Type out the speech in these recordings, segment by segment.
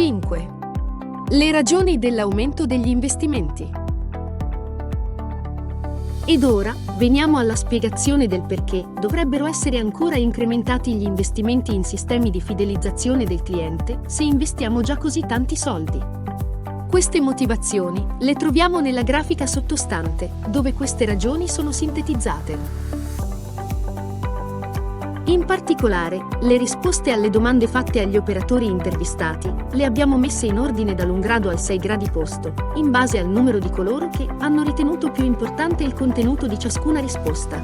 5. Le ragioni dell'aumento degli investimenti. Ed ora veniamo alla spiegazione del perché dovrebbero essere ancora incrementati gli investimenti in sistemi di fidelizzazione del cliente se investiamo già così tanti soldi. Queste motivazioni le troviamo nella grafica sottostante, dove queste ragioni sono sintetizzate. In particolare, le risposte alle domande fatte agli operatori intervistati le abbiamo messe in ordine dall'1 grado al 6 gradi posto, in base al numero di coloro che hanno ritenuto più importante il contenuto di ciascuna risposta.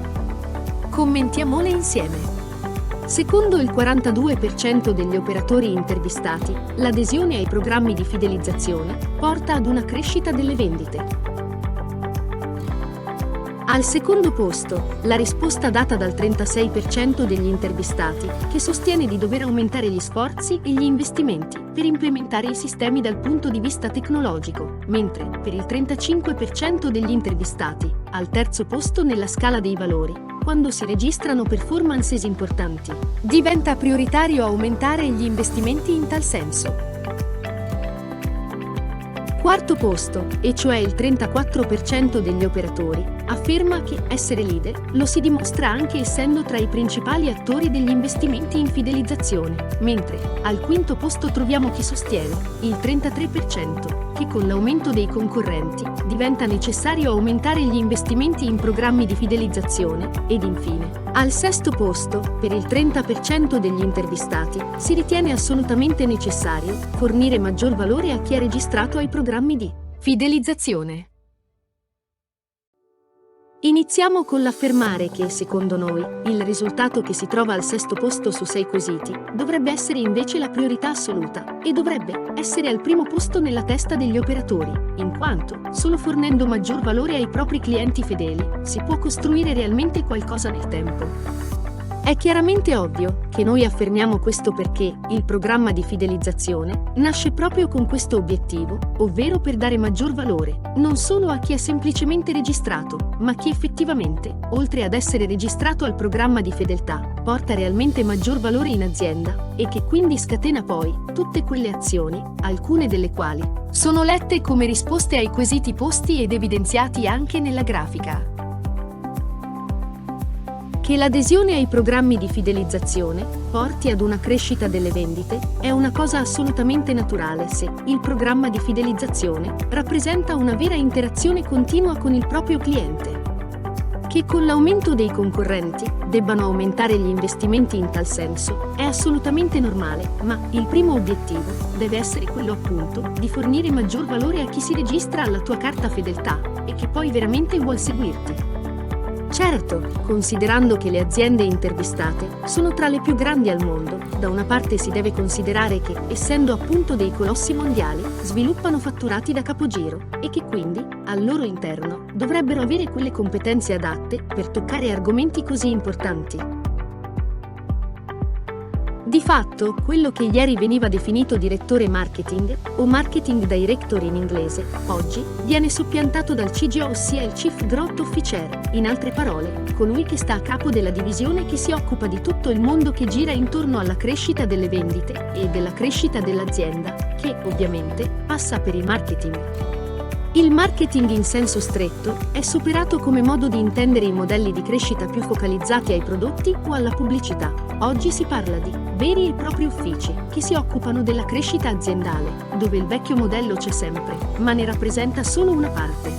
Commentiamole insieme. Secondo il 42% degli operatori intervistati, l'adesione ai programmi di fidelizzazione porta ad una crescita delle vendite. Al secondo posto, la risposta data dal 36% degli intervistati, che sostiene di dover aumentare gli sforzi e gli investimenti per implementare i sistemi dal punto di vista tecnologico, mentre per il 35% degli intervistati, al terzo posto nella scala dei valori, quando si registrano performances importanti, diventa prioritario aumentare gli investimenti in tal senso. Quarto posto, e cioè il 34% degli operatori, afferma che essere leader lo si dimostra anche essendo tra i principali attori degli investimenti in fidelizzazione, mentre al quinto posto troviamo chi sostiene, il 33%, che con l'aumento dei concorrenti diventa necessario aumentare gli investimenti in programmi di fidelizzazione, ed infine, al sesto posto, per il 30% degli intervistati, si ritiene assolutamente necessario fornire maggior valore a chi è registrato ai programmi di fidelizzazione. Iniziamo con l'affermare che, secondo noi, il risultato che si trova al sesto posto su 6 quesiti dovrebbe essere invece la priorità assoluta e dovrebbe essere al primo posto nella testa degli operatori, in quanto, solo fornendo maggior valore ai propri clienti fedeli, si può costruire realmente qualcosa nel tempo. È chiaramente ovvio che noi affermiamo questo perché il programma di fidelizzazione nasce proprio con questo obiettivo, ovvero per dare maggior valore, non solo a chi è semplicemente registrato, ma chi effettivamente, oltre ad essere registrato al programma di fedeltà, porta realmente maggior valore in azienda e che quindi scatena poi tutte quelle azioni, alcune delle quali sono lette come risposte ai quesiti posti ed evidenziati anche nella grafica. Che l'adesione ai programmi di fidelizzazione porti ad una crescita delle vendite è una cosa assolutamente naturale se il programma di fidelizzazione rappresenta una vera interazione continua con il proprio cliente. Che con l'aumento dei concorrenti debbano aumentare gli investimenti in tal senso è assolutamente normale, ma il primo obiettivo deve essere quello appunto di fornire maggior valore a chi si registra alla tua carta fedeltà e che poi veramente vuol seguirti. Certo, considerando che le aziende intervistate sono tra le più grandi al mondo, da una parte si deve considerare che, essendo appunto dei colossi mondiali, sviluppano fatturati da capogiro e che quindi, al loro interno, dovrebbero avere quelle competenze adatte per toccare argomenti così importanti. Di fatto, quello che ieri veniva definito direttore marketing, o marketing director in inglese, oggi viene soppiantato dal CGO, ossia il Chief Growth Officer, in altre parole, colui che sta a capo della divisione che si occupa di tutto il mondo che gira intorno alla crescita delle vendite e della crescita dell'azienda, che, ovviamente, passa per il marketing. Il marketing in senso stretto è superato come modo di intendere i modelli di crescita più focalizzati ai prodotti o alla pubblicità. Oggi si parla di veri e propri uffici che si occupano della crescita aziendale, dove il vecchio modello c'è sempre, ma ne rappresenta solo una parte.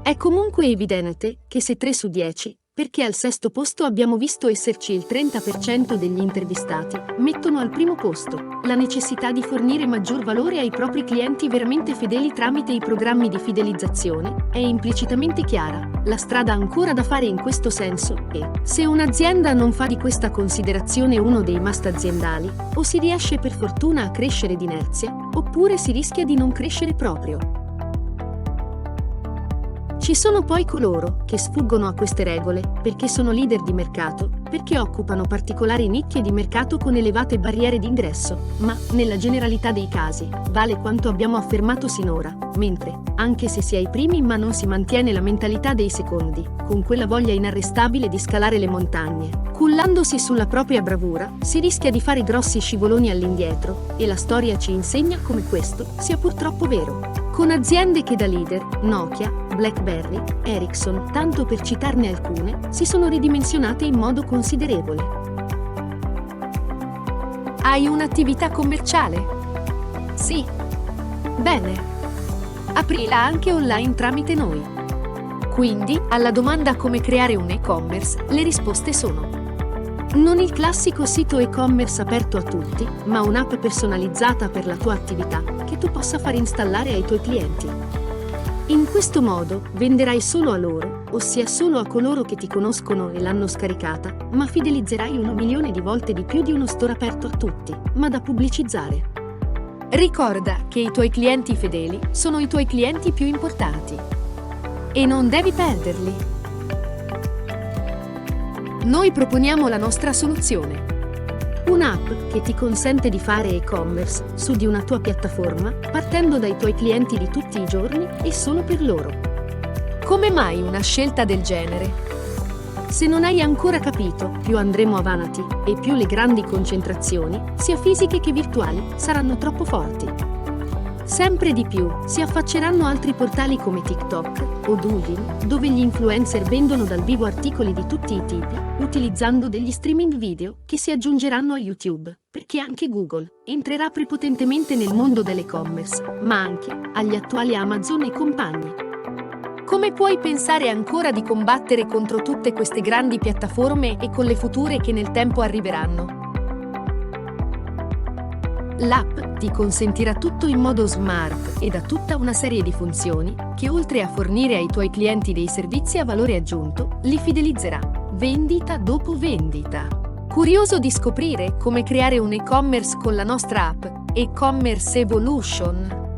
È comunque evidente che se 3 su 10 Perché al sesto posto abbiamo visto esserci il 30% degli intervistati mettono al primo posto la necessità di fornire maggior valore ai propri clienti veramente fedeli tramite i programmi di fidelizzazione. È implicitamente chiara la strada ancora da fare in questo senso e, se un'azienda non fa di questa considerazione uno dei must aziendali, o si riesce per fortuna a crescere d'inerzia, oppure si rischia di non crescere proprio. Ci sono poi coloro che sfuggono a queste regole perché sono leader di mercato, perché occupano particolari nicchie di mercato con elevate barriere d'ingresso, ma, nella generalità dei casi, vale quanto abbiamo affermato sinora, mentre, anche se si è i primi ma non si mantiene la mentalità dei secondi, con quella voglia inarrestabile di scalare le montagne, cullandosi sulla propria bravura, si rischia di fare grossi scivoloni all'indietro, e la storia ci insegna come questo sia purtroppo vero. Con aziende che da leader, Nokia, BlackBerry, Ericsson, tanto per citarne alcune, si sono ridimensionate in modo considerevole. Hai un'attività commerciale? Sì. Bene. Aprila anche online tramite noi. Quindi, alla domanda come creare un e-commerce, le risposte sono: non il classico sito e-commerce aperto a tutti, ma un'app personalizzata per la tua attività, che tu possa far installare ai tuoi clienti. In questo modo venderai solo a loro, ossia solo a coloro che ti conoscono e l'hanno scaricata, ma fidelizzerai 1 milione di volte di più di uno store aperto a tutti, ma da pubblicizzare. Ricorda che i tuoi clienti fedeli sono i tuoi clienti più importanti. E non devi perderli. Noi proponiamo la nostra soluzione. Un'app che ti consente di fare e-commerce su di una tua piattaforma, partendo dai tuoi clienti di tutti i giorni e solo per loro. Come mai una scelta del genere? Se non hai ancora capito, più andremo avanti e più le grandi concentrazioni, sia fisiche che virtuali, saranno troppo forti. Sempre di più si affacceranno altri portali come TikTok o Douyin, dove gli influencer vendono dal vivo articoli di tutti i tipi, utilizzando degli streaming video che si aggiungeranno a YouTube, perché anche Google entrerà prepotentemente nel mondo dell'e-commerce, ma anche agli attuali Amazon e compagni. Come puoi pensare ancora di combattere contro tutte queste grandi piattaforme e con le future che nel tempo arriveranno? L'app ti consentirà tutto in modo smart ed ha tutta una serie di funzioni che, oltre a fornire ai tuoi clienti dei servizi a valore aggiunto, li fidelizzerà, vendita dopo vendita. Curioso di scoprire come creare un e-commerce con la nostra app, E-Commerce Evolution?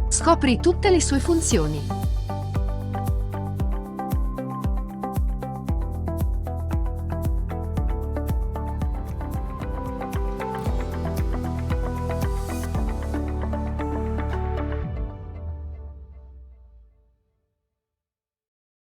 Scopri tutte le sue funzioni.